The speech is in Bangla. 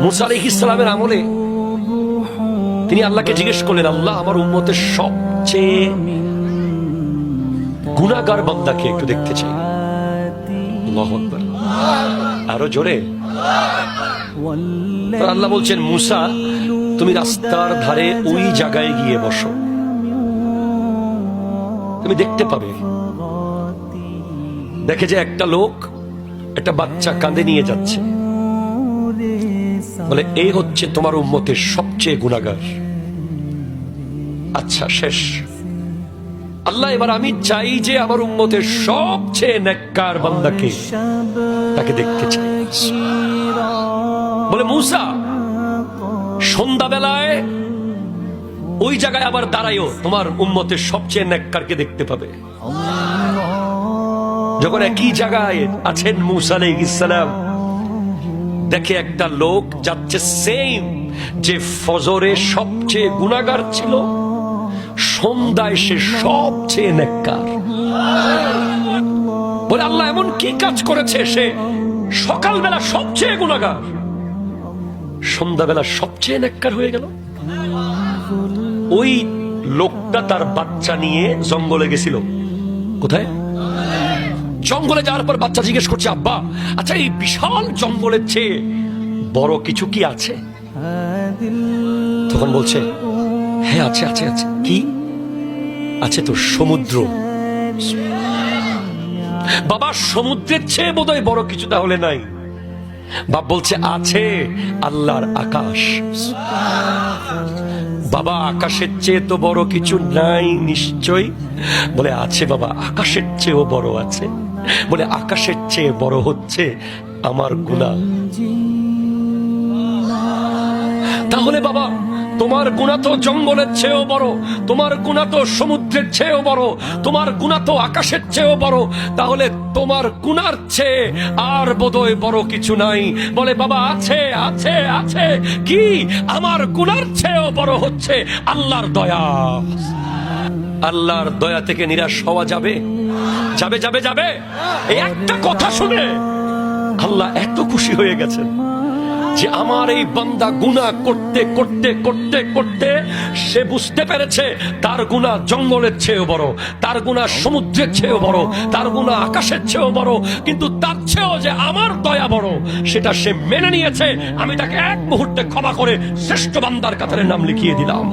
মুসা আলাইহিস সালামের আমলে তিনি আল্লাহকে জিজ্ঞেস করলেন, আল্লাহ আমার উম্মতের সবচেয়ে গুনাহগার বান্দাকে একটু দেখতে চাই। আল্লাহু আকবার, আরো জোরে। আল্লাহ বলছেন, মুসা তুমি রাস্তার ধারে ওই জায়গায় গিয়ে বসো, তুমি দেখতে পাবে। দেখে যে একটা লোক একটা বাচ্চা কাঁধে নিয়ে যাচ্ছে, বলে এই হচ্ছে তোমার উম্মতের সবচেয়ে গুনাহগার। আচ্ছা শেষ। আল্লাহ এবার আমি চাই যে আমার উম্মতের সবচেয়ে নেককার বান্দাকে তাকে দেখতে চাই। বলে মুসা সন্ধ্যাবেলায় ওই জায়গায় আবার দাঁড়াইও, তোমার উম্মতের সবচেয়ে নেককারকে দেখতে পাবে। যখন একই জায়গায় আছেন মুসা আলাইহিস সালাম, দেখে একটা লোক যাচ্ছে সেম, যে ফজরে সবচেয়ে গুনাহগার ছিল, সন্ধ্যায় সে সবচেয়ে নেককার। বলে আল্লাহ এমন কি কাজ করেছে, সে সকালবেলা সবচেয়ে গুনাহগার, সন্ধ্যাবেলা সবচেয়ে নেককার হয়ে গেল। ওই লোকটা তার বাচ্চা নিয়ে জঙ্গলে গেছিল। কোথায়? জঙ্গলে যাওয়ার পর বাচ্চা জিজ্ঞেস করছে, আব্বা আচ্ছা এই বিশাল জঙ্গলের চেয়ে বড় কিছু কি আছে? তখন বলছে, হ্যাঁ আছে আছে আছে। কি আছে? তো সমুদ্র। বাবা সমুদ্রের চেয়ে বোধহয় বড় কিছু তাহলে নাই। বাপ বলছে, আছে আল্লাহর আকাশ। বাবা আকাশের চেয়ে তো বড় কিছু নাই নিশ্চয়? বলে আছে বাবা, আকাশের চেয়েও বড় আছে। বলে আকাশের চেয়ে বড় হচ্ছে আমার গুনাহ। তাহলে বাবা তোমার গুনাহ তো জঙ্গলের চেয়েও বড়, তোমার গুনাহ তো সমুদ্রের চেয়েও বড়, তোমার গুনাহ তো আকাশের চেয়েও বড়, তাহলে তোমার গুনার চেয়ে আর বোধহয় বড় কিছু নাই। বলে বাবা আছে আছে আছে। কি? আমার গুনার চেয়েও বড় হচ্ছে আল্লাহর দয়া। আল্লাহর দয়া থেকে নিরাশ হওয়া যাবে? যাবে যাবে যাবে। এই একটা কথা শুনে আল্লাহ এত খুশি হয়ে গেছেন যে আমার এই বান্দা গুনাহ করতে করতে করতে করতে সে বুঝতে পেরেছে তার গুনাহ জঙ্গলের চেয়েও বড়, তার গুনাহ সমুদ্রের চেয়েও বড়, তার গুনাহ আকাশের চেয়েও বড়, কিন্তু তার চেয়েও যে আমার দয়া বড় সেটা সে মেনে নিয়েছে। আমি তাকে এক মুহূর্তে ক্ষমা করে শ্রেষ্ঠ বান্দার কাতারে নাম লিখিয়ে দিলাম।